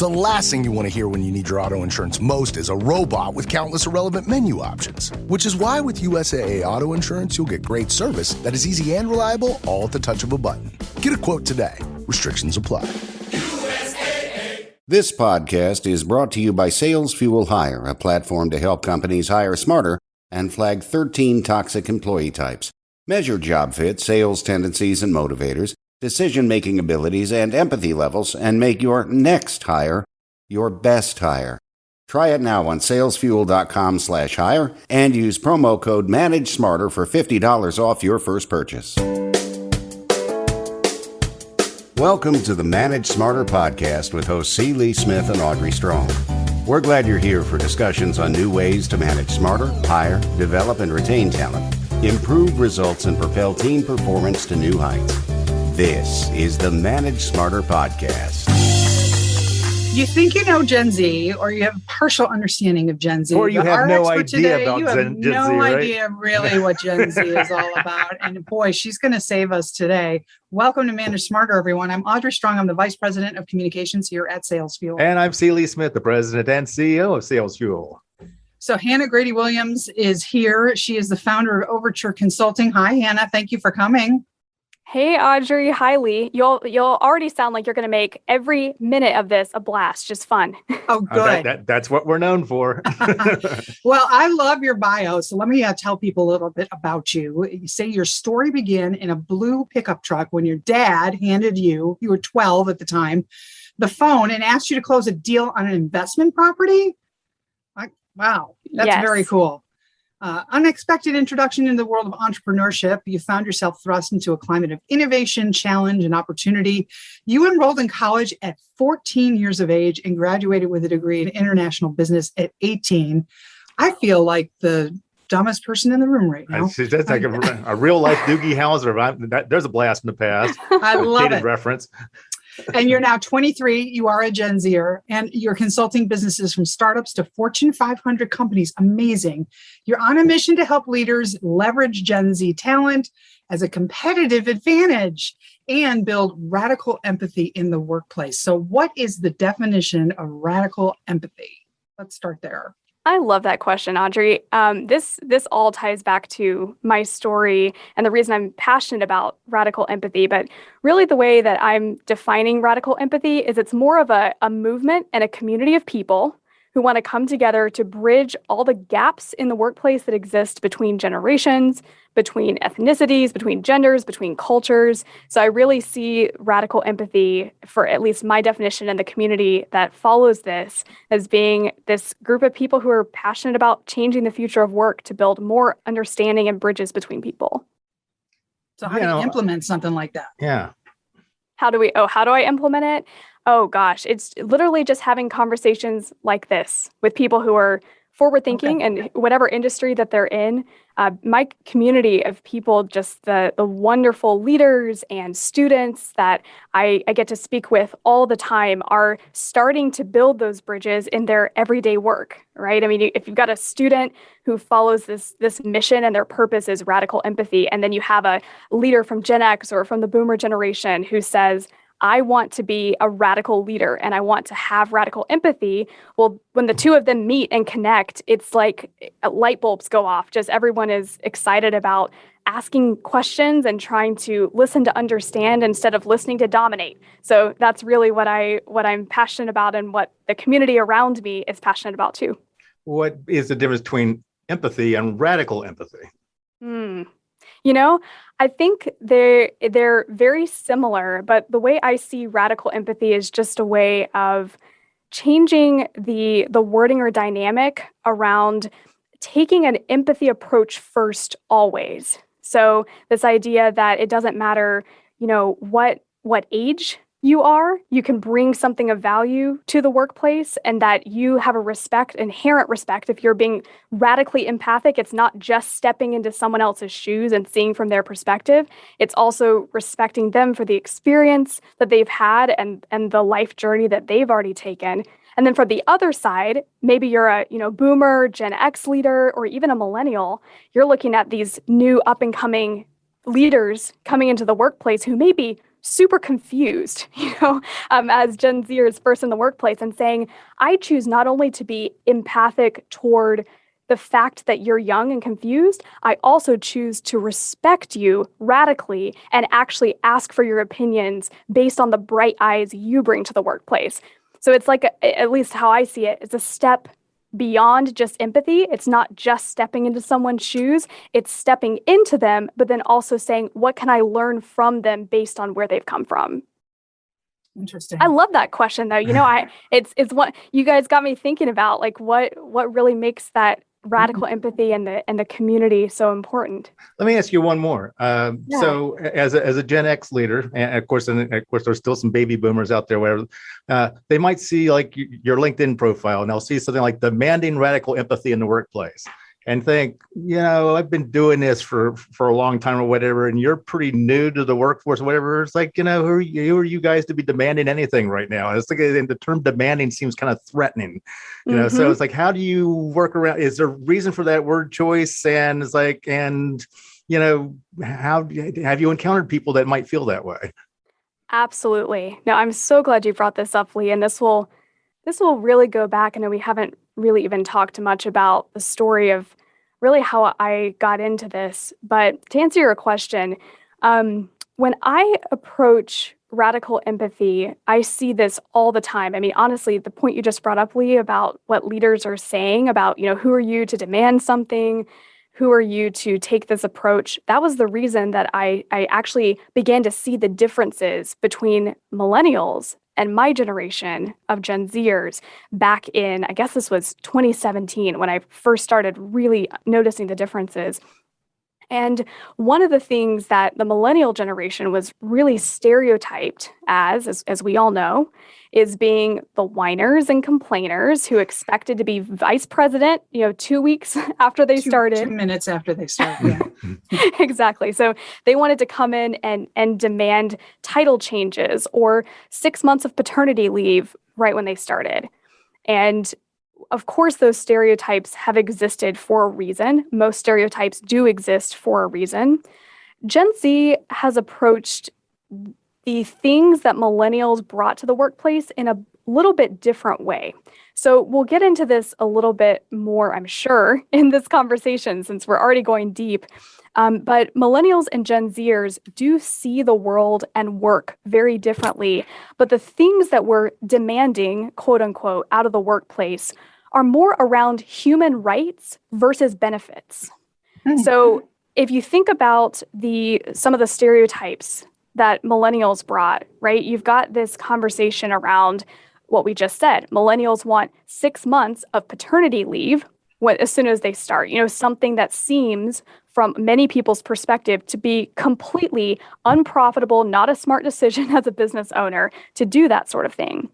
The last thing you want to hear when you need your auto insurance most is a robot with countless irrelevant menu options. Which is why with USAA Auto Insurance, you'll get great service that is easy and reliable, all at the touch of a button. Get a quote today. Restrictions apply. This podcast is brought to you by Sales Fuel Hire, a platform to help companies hire smarter and flag 13 toxic employee types. Measure job fit, sales tendencies and motivators, decision-making abilities, and empathy levels, and make your next hire your best hire. Try it now on salesfuel.com/hire and use promo code MANAGESMARTER for $50 off your first purchase. Welcome to the Manage Smarter podcast with hosts C. Lee Smith and Audrey Strong. We're glad you're here for discussions on new ways to manage smarter, hire, develop, and retain talent, improve results, and propel team performance to new heights. This is the Manage Smarter podcast. You think you know Gen Z, or you have a partial understanding of Gen Z. Or you have no idea today, about you have Gen Z, no right? idea really what Gen Z is all about. And boy, she's going to save us today. Welcome to Manage Smarter, everyone. I'm Audrey Strong. I'm the Vice President of Communications here at Sales Fuel. And I'm C. Lee Smith, the President and CEO of Sales Fuel. So Hannah Grady Williams is here. She is the founder of Overture Consulting. Hi, Hannah. Thank you for coming. Hey, Audrey. Hi, Lee. You'll already sound like you're going to make every minute of this a blast. Just fun. Oh, good. That's what we're known for. Well, I love your bio. So let me tell people a little bit about you. You say your story began in a blue pickup truck when your dad handed you were 12 at the time, the phone and asked you to close a deal on an investment property. Wow, that's very cool. Unexpected introduction into the world of entrepreneurship. You found yourself thrust into a climate of innovation, challenge, and opportunity. You enrolled in college at 14 years of age and graduated with a degree in international business at 18. I feel like the dumbest person in the room right now. That's like a real life Doogie Howser. There's a blast in the past. I love it. Reference. And you're now 23. You are a Gen Zer, and you're consulting businesses from startups to Fortune 500 companies. Amazing. You're on a mission to help leaders leverage Gen Z talent as a competitive advantage and build radical empathy in the workplace. So what is the definition of radical empathy? Let's start there. I love that question, Audrey. This all ties back to my story and the reason I'm passionate about radical empathy. But really the way that I'm defining radical empathy is it's more of a movement and a community of people who want to come together to bridge all the gaps in the workplace that exist between generations, between ethnicities, between genders, between cultures. So I really see radical empathy, for at least my definition and the community that follows this, as being this group of people who are passionate about changing the future of work to build more understanding and bridges between people. So how do you implement something like that? Yeah. How do I implement it? Oh gosh, it's literally just having conversations like this with people who are forward thinking and whatever industry that they're in. My community of people, just the wonderful leaders and students that I get to speak with all the time, are starting to build those bridges in their everyday work, right? I mean, if you've got a student who follows this mission and their purpose is radical empathy, and then you have a leader from Gen X or from the Boomer generation who says, I want to be a radical leader and I want to have radical empathy. Well, when the two of them meet and connect, it's like light bulbs go off. Just everyone is excited about asking questions and trying to listen to understand instead of listening to dominate. So that's really what I'm passionate about, and what the community around me is passionate about too. What is the difference between empathy and radical empathy? I think they're very similar, but the way I see radical empathy is just a way of changing the wording or dynamic around taking an empathy approach first always. So this idea that it doesn't matter, what age you are, you can bring something of value to the workplace, and that you have a inherent respect. If you're being radically empathic, it's not just stepping into someone else's shoes and seeing from their perspective. It's also respecting them for the experience that they've had and the life journey that they've already taken. And then from the other side, maybe you're a boomer, Gen X leader, or even a millennial. You're looking at these new up and coming leaders coming into the workplace who may be super confused, as Gen Zers first in the workplace, and saying, I choose not only to be empathic toward the fact that you're young and confused, I also choose to respect you radically and actually ask for your opinions based on the bright eyes you bring to the workplace. So it's like, at least how I see it, it's a step beyond just empathy. It's not just stepping into someone's shoes, it's stepping into them, but then also saying, what can I learn from them based on where they've come from? Interesting. I love that question though. It's what you guys got me thinking about, like what really makes that radical empathy and the community so important. Let me ask you one more. So as a Gen X leader, and of course there's still some baby boomers out there, whatever, they might see like your LinkedIn profile and they'll see something like demanding radical empathy in the workplace and think, I've been doing this for a long time or whatever, and you're pretty new to the workforce or whatever. It's like, who are you guys to be demanding anything right now? And it's like, and the term demanding seems kind of threatening, so it's like, how do you work around? Is there a reason for that word choice? And it's like, how have you encountered people that might feel that way? Absolutely. No, I'm so glad you brought this up, Lee, and this will really go back. I know we haven't really even talked much about the story of really how I got into this. But to answer your question, when I approach radical empathy, I see this all the time. I mean, honestly, the point you just brought up, Lee, about what leaders are saying about, who are you to demand something? Who are you to take this approach? That was the reason that I actually began to see the differences between millennials and my generation of Gen Zers back in, I guess this was 2017, when I first started really noticing the differences. And one of the things that the millennial generation was really stereotyped as we all know, is being the whiners and complainers who expected to be vice president, 2 weeks after they started. 2 minutes after they started, yeah. Exactly. So they wanted to come in and demand title changes or 6 months of paternity leave right when they started. And of course, those stereotypes have existed for a reason. Most stereotypes do exist for a reason. Gen Z has approached the things that millennials brought to the workplace in a little bit different way. So we'll get into this a little bit more, I'm sure, in this conversation since we're already going deep. But millennials and Gen Zers do see the world and work very differently. But the things that we're demanding, quote unquote, out of the workplace are more around human rights versus benefits. So if you think about some of the stereotypes that millennials brought, right? You've got this conversation around what we just said. Millennials want 6 months of paternity leave as soon as they start, something that seems from many people's perspective to be completely unprofitable, not a smart decision as a business owner to do that sort of thing.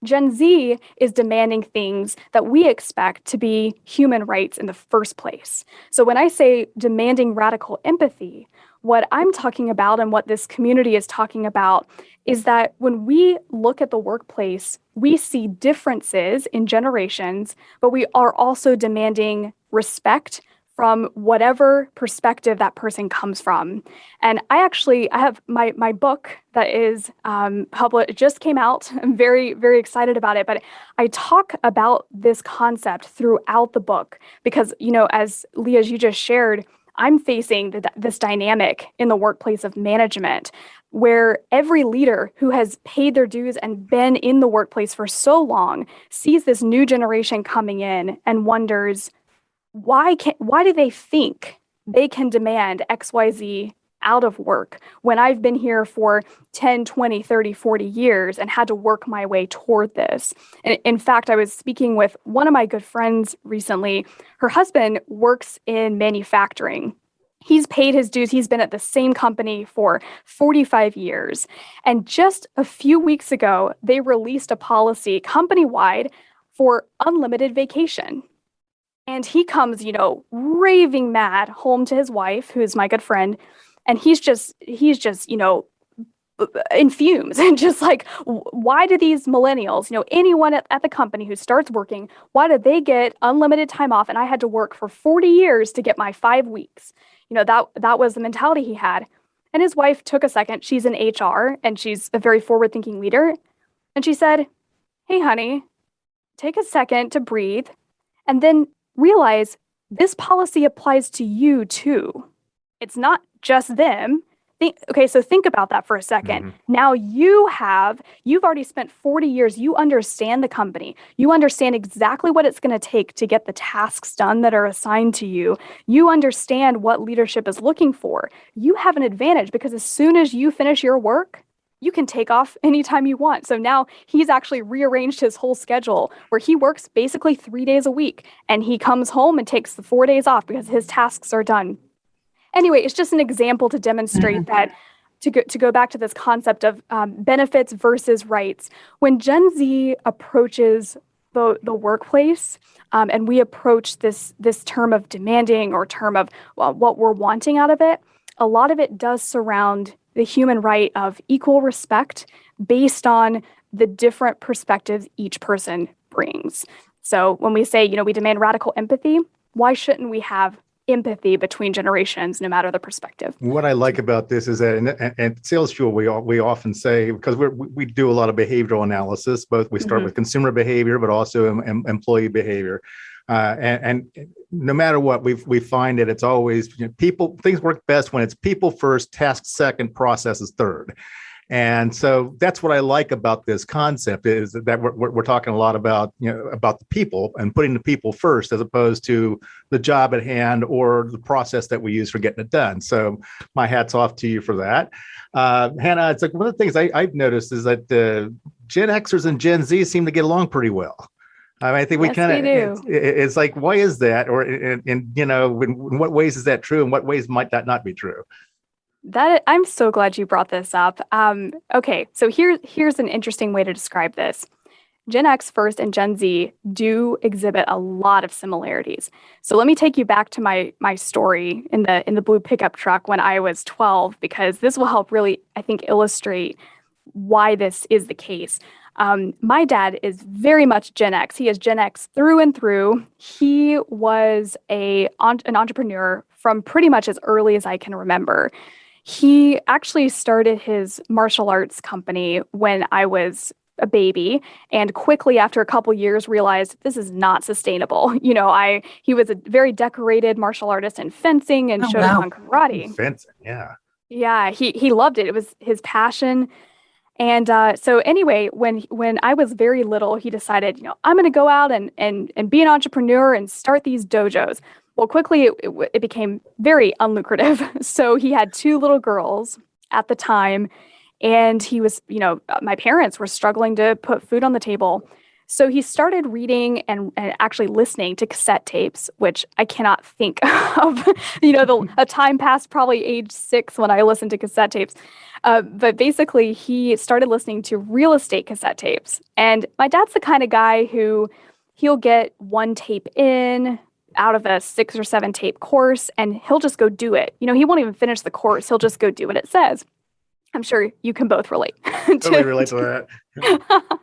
Gen Z is demanding things that we expect to be human rights in the first place. So when I say demanding radical empathy, what I'm talking about and what this community is talking about is that when we look at the workplace, we see differences in generations, but we are also demanding respect from whatever perspective that person comes from. And I have my book that is published, it just came out. I'm very, very excited about it. But I talk about this concept throughout the book because, as Leah, as you just shared, I'm facing this dynamic in the workplace of management where every leader who has paid their dues and been in the workplace for so long sees this new generation coming in and wonders, why do they think they can demand XYZ out of work when I've been here for 10, 20, 30, 40 years and had to work my way toward this? And in fact, I was speaking with one of my good friends recently. Her husband works in manufacturing. He's paid his dues. He's been at the same company for 45 years. And just a few weeks ago, they released a policy company-wide for unlimited vacation. And he comes, raving mad home to his wife, who is my good friend. And he's just, in fumes and just like, why do these millennials, anyone at the company who starts working, why do they get unlimited time off? And I had to work for 40 years to get my 5 weeks. That was the mentality he had. And his wife took a second. She's in HR and she's a very forward-thinking leader. And she said, hey, honey, take a second to breathe and then realize this policy applies to you too. It's not just them. So think about that for a second. Mm-hmm. Now you've already spent 40 years. You understand the company. You understand exactly what it's going to take to get the tasks done that are assigned to you. You understand what leadership is looking for. You have an advantage because as soon as you finish your work, you can take off anytime you want. So now he's actually rearranged his whole schedule where he works basically 3 days a week and he comes home and takes the 4 days off because his tasks are done. Anyway, it's just an example to demonstrate that to go back to this concept of benefits versus rights. When Gen Z approaches the workplace and we approach this term of demanding or term of what we're wanting out of it, a lot of it does surround the human right of equal respect based on the different perspectives each person brings. So when we say, we demand radical empathy, why shouldn't we have empathy between generations, no matter the perspective? What I like about this is that, and Sales Fuel, we often say, because we do a lot of behavioral analysis, both we start with consumer behavior, but also employee behavior. And no matter what, we find that it's always things work best when it's people first, task second, processes third. And so that's what I like about this concept is that we're talking a lot about about the people and putting the people first as opposed to the job at hand or the process that we use for getting it done. So my hat's off to you for that. Hannah, it's like one of the things I've noticed is that Gen Xers and Gen Z seem to get along pretty well. I mean, I think we kind of, it's like, why is that? Or, in what ways is that true? And what ways might that not be true? I'm so glad you brought this up. Okay, so here's an interesting way to describe this. Gen X first and Gen Z do exhibit a lot of similarities. So let me take you back to my story in the blue pickup truck when I was 12, because this will help really, I think, illustrate why this is the case. My dad is very much Gen X. He is Gen X through and through. He was an entrepreneur from pretty much as early as I can remember. He actually started his martial arts company when I was a baby, and quickly after a couple years realized this is not sustainable. He was a very decorated martial artist in fencing and showed us on karate. Fencing, yeah. Yeah, he loved it. It was his passion. And so anyway, when I was very little, he decided, I'm going to go out and be an entrepreneur and start these dojos. Well, quickly it became very unlucrative. So he had 2 little girls at the time, and he was, my parents were struggling to put food on the table. So he started reading and actually listening to cassette tapes, which I cannot think of, a time past probably age 6 when I listened to cassette tapes. But basically, he started listening to real estate cassette tapes. And my dad's the kind of guy who he'll get 1 tape in out of a 6 or 7 tape course, and he'll just go do it. He won't even finish the course. He'll just go do what it says. I'm sure you can both relate. Totally relate to that.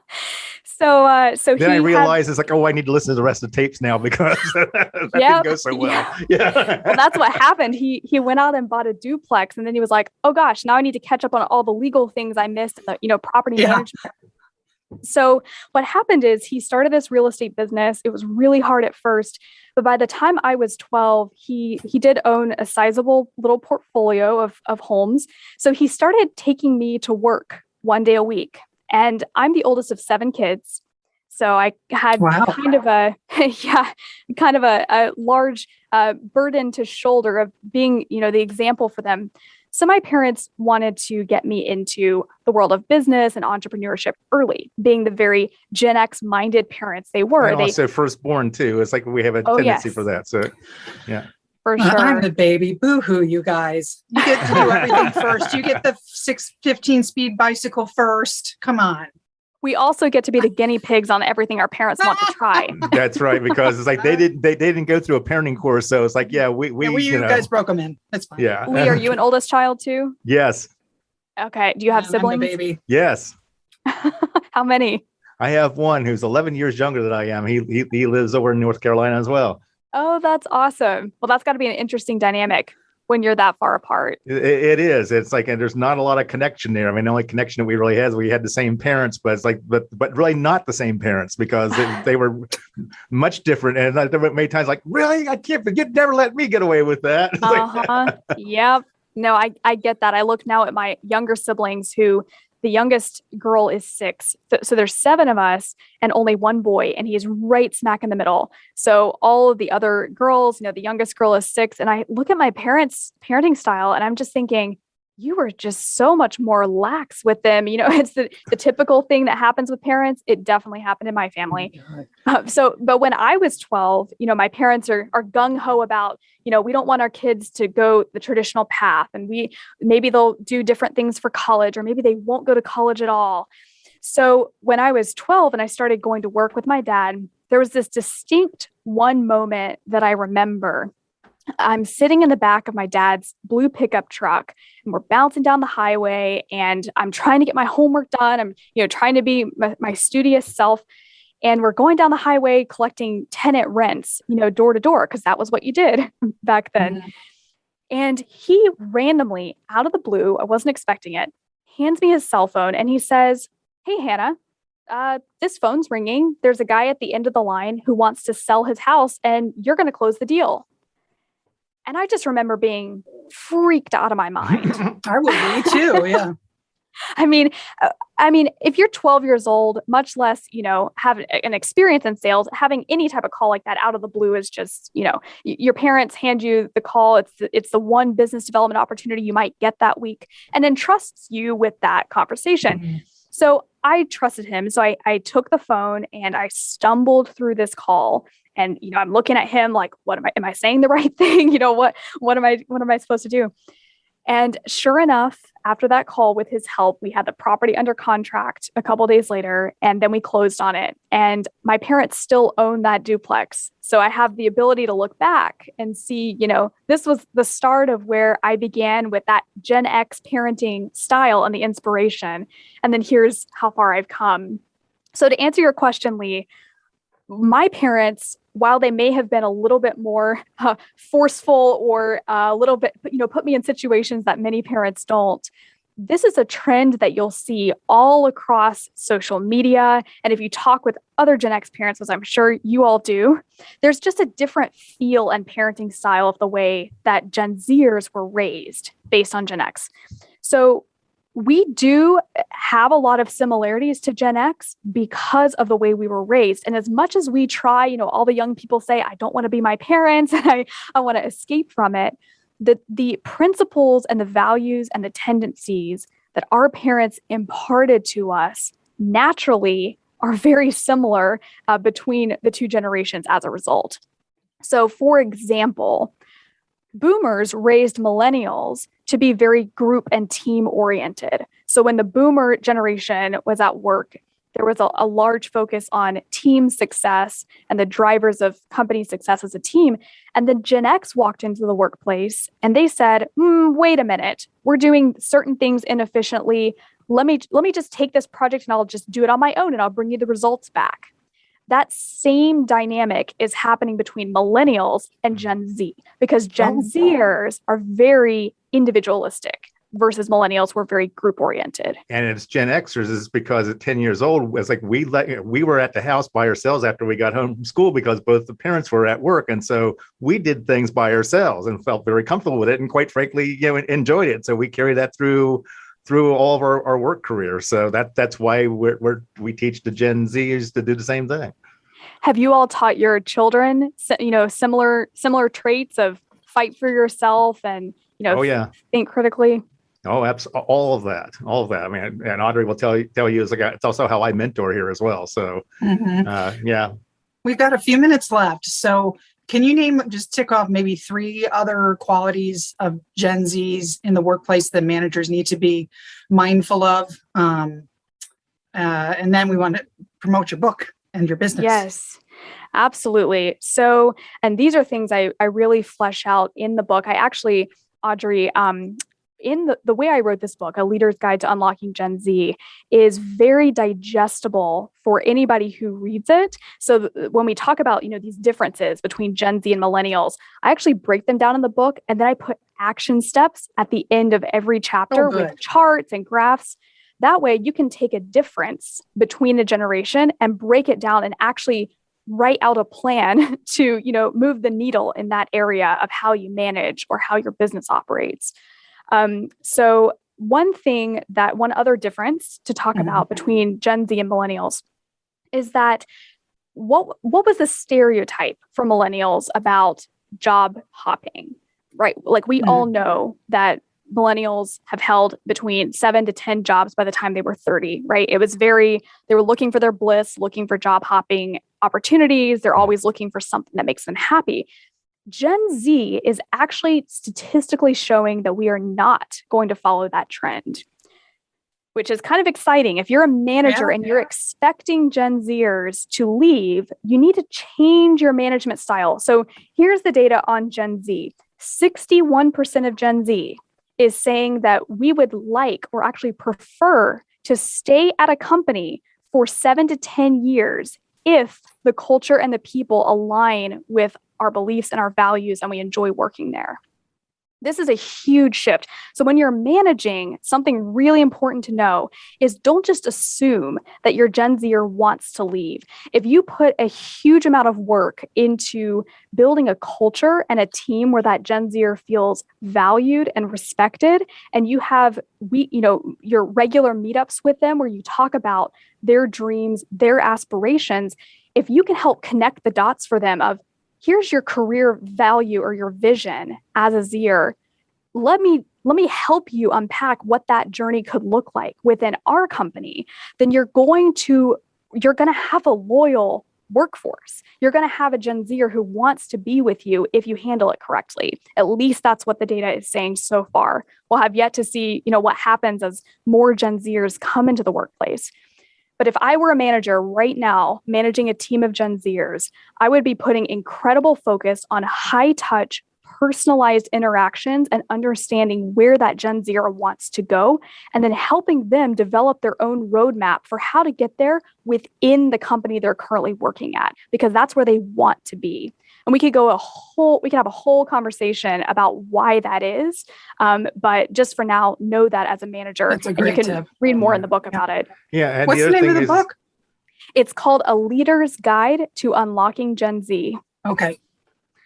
So then I realized it's like, I need to listen to the rest of the tapes now because that didn't go so well. Yeah. Well, that's what happened. He went out and bought a duplex, and then he was like, oh gosh, now I need to catch up on all the legal things I missed, property management. So what happened is he started this real estate business. It was really hard at first, but by the time I was 12, he did own a sizable little portfolio of homes. So he started taking me to work 1 day a week. And I'm the oldest of 7 kids. So I had kind of a large burden to shoulder of being, the example for them. So my parents wanted to get me into the world of business and entrepreneurship early, being the very Gen X minded parents they were. And also firstborn too. It's like we have a tendency for that. So, yeah. For sure. I'm the baby. Boo-hoo, you guys. You get to do everything first. You get the 615 speed bicycle first. Come on. We also get to be the guinea pigs on everything our parents want to try. That's right, because it's like they didn't go through a parenting course, so it's like you guys broke them in. That's fine. Yeah. Lee, are you an oldest child too? Yes. Okay. Do you have siblings? I'm the baby. Yes. How many? I have one who's 11 years younger than I am. He lives over in North Carolina as well. Oh, that's awesome. Well, that's got to be an interesting dynamic. when you're that far apart. It is. It's like, and there's not a lot of connection there. I mean, the only connection that we really had is we had the same parents, but it's like, but really not the same parents, because they were much different. And there were many times like, really, I can't forget, never let me get away with that. Yep. No, I get that. I look now at my younger siblings, who the youngest girl is 6. So there's 7 of us and only 1 boy, and he's right smack in the middle. So all of the other girls, the youngest girl is 6. And I look at my parents' parenting style and I'm just thinking, you were just so much more lax with them. It's the typical thing that happens with parents. It definitely happened in my family. But when I was 12, my parents are gung ho about, we don't want our kids to go the traditional path, and maybe they'll do different things for college, or maybe they won't go to college at all. So when I was 12 and I started going to work with my dad, there was this distinct one moment that I remember. I'm sitting in the back of my dad's blue pickup truck, and we're bouncing down the highway, and I'm trying to get my homework done. I'm, trying to be my studious self. And we're going down the highway collecting tenant rents, door to door, because that was what you did back then. Mm-hmm. And he randomly, out of the blue, I wasn't expecting it, hands me his cell phone and he says, "Hey, Hannah, this phone's ringing. There's a guy at the end of the line who wants to sell his house, and you're going to close the deal." And I just remember being freaked out of my mind. I would be too. Yeah. I mean, if you're 12 years old, much less, have an experience in sales, having any type of call like that out of the blue is just, your parents hand you the call. It's the one business development opportunity you might get that week, and then trusts you with that conversation. Mm-hmm. So I trusted him. So I took the phone and I stumbled through this call. And, I'm looking at him like, am I saying the right thing? What am I supposed to do? And sure enough, after that call, with his help, we had the property under contract a couple of days later, and then we closed on it. And my parents still own that duplex. So I have the ability to look back and see, this was the start of where I began with that Gen X parenting style and the inspiration. And then here's how far I've come. So to answer your question, Lee, my parents, while they may have been a little bit more forceful or a little bit, put me in situations that many parents don't, this is a trend that you'll see all across social media. And if you talk with other Gen X parents, as I'm sure you all do, there's just a different feel and parenting style of the way that Gen Zers were raised based on Gen X. So we do have a lot of similarities to Gen X because of the way we were raised. And as much as we try, all the young people say, I don't want to be my parents and I want to escape from it, the principles and the values and the tendencies that our parents imparted to us naturally are very similar between the two generations as a result. So for example, boomers raised millennials to be very group and team oriented. So when the boomer generation was at work, there was a large focus on team success and the drivers of company success as a team. And then Gen X walked into the workplace and they said, wait a minute, we're doing certain things inefficiently. Let me just take this project and I'll just do it on my own and I'll bring you the results back. That same dynamic is happening between millennials and Gen Z, because Gen Zers are very individualistic versus millennials were very group oriented. And it's Gen Xers is because at 10 years old, it's like we were at the house by ourselves after we got home from school because both the parents were at work. And so we did things by ourselves and felt very comfortable with it. And quite frankly, enjoyed it. So we carry that through all of our work career. So that's why we teach the Gen Zers to do the same thing. Have you all taught your children, similar traits of fight for yourself and, think critically? Oh, absolutely. All of that. I mean, and Audrey will tell you it's also how I mentor here as well. So, yeah. We've got a few minutes left. So can you just tick off maybe 3 other qualities of Gen Zs in the workplace that managers need to be mindful of? And then we want to promote your book and your business. Yes, absolutely. So, and these are things I really flesh out in the book. I actually, Audrey, in the way I wrote this book, A Leader's Guide to Unlocking Gen Z, is very digestible for anybody who reads it. So when we talk about, these differences between Gen Z and millennials, I actually break them down in the book, and then I put action steps at the end of every chapter with charts and graphs. That way you can take a difference between a generation and break it down and actually write out a plan to, move the needle in that area of how you manage or how your business operates. So one other difference to talk about between Gen Z and millennials is that what was the stereotype for millennials about job hopping, right? Like we all know that millennials have held between 7 to 10 jobs by the time they were 30, right? They were looking for their bliss, looking for job hopping opportunities. They're always looking for something that makes them happy. Gen Z is actually statistically showing that we are not going to follow that trend, which is kind of exciting. If you're a manager and you're expecting Gen Zers to leave, you need to change your management style. So here's the data on Gen Z. 61% of Gen Z is saying that we would like or actually prefer to stay at a company for 7 to 10 years if the culture and the people align with our beliefs and our values and we enjoy working there. This is a huge shift. So when you're managing, something really important to know is don't just assume that your Gen Zer wants to leave. If you put a huge amount of work into building a culture and a team where that Gen Zer feels valued and respected, and you have your regular meetups with them where you talk about their dreams, their aspirations, if you can help connect the dots for them of here's your career value or your vision as a Zer. Let me help you unpack what that journey could look like within our company. Then you're going to have a loyal workforce. You're going to have a Gen Zer who wants to be with you if you handle it correctly. At least that's what the data is saying so far. We'll have yet to see, what happens as more Gen Zers come into the workplace. But if I were a manager right now, managing a team of Gen Zers, I would be putting incredible focus on high-touch, personalized interactions and understanding where that Gen Zer wants to go, and then helping them develop their own roadmap for how to get there within the company they're currently working at, because that's where they want to be. And we could have a whole conversation about why that is. But just for now, know that as a manager, that's a great tip. Read more in the book about it. Yeah. And what's the name of the book? It's called A Leader's Guide to Unlocking Gen Z. Okay.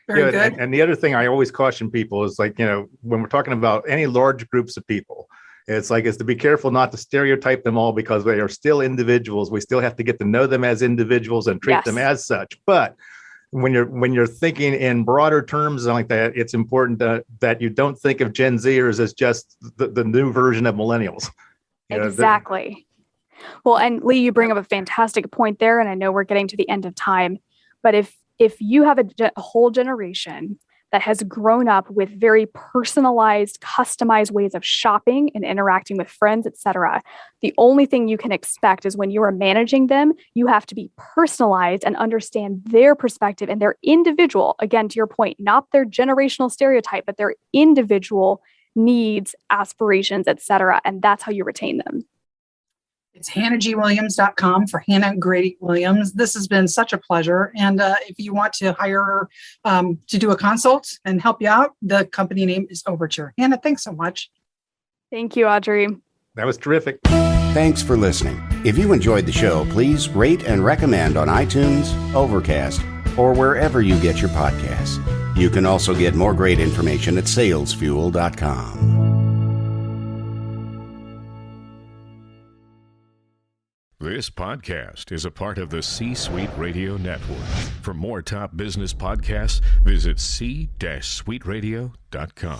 Very good. And the other thing I always caution people is when we're talking about any large groups of people, it's to be careful not to stereotype them all because they are still individuals. We still have to get to know them as individuals and treat them as such. But when you're thinking in broader terms like that, it's important that you don't think of Gen Zers as just the new version of millennials. Exactly. Well, and Lee, you bring up a fantastic point there, and I know we're getting to the end of time, but if you have a whole generation that has grown up with very personalized, customized ways of shopping and interacting with friends, etc., the only thing you can expect is when you are managing them, you have to be personalized and understand their perspective and their individual, again, to your point, not their generational stereotype, but their individual needs, aspirations, etc. And that's how you retain them. It's hannahgwilliams.com for Hannah Grady Williams. This has been such a pleasure. And if you want to hire her to do a consult and help you out, the company name is Overture. Hannah, thanks so much. Thank you, Audrey. That was terrific. Thanks for listening. If you enjoyed the show, please rate and recommend on iTunes, Overcast, or wherever you get your podcasts. You can also get more great information at salesfuel.com. This podcast is a part of the C-Suite Radio Network. For more top business podcasts, visit c-suiteradio.com.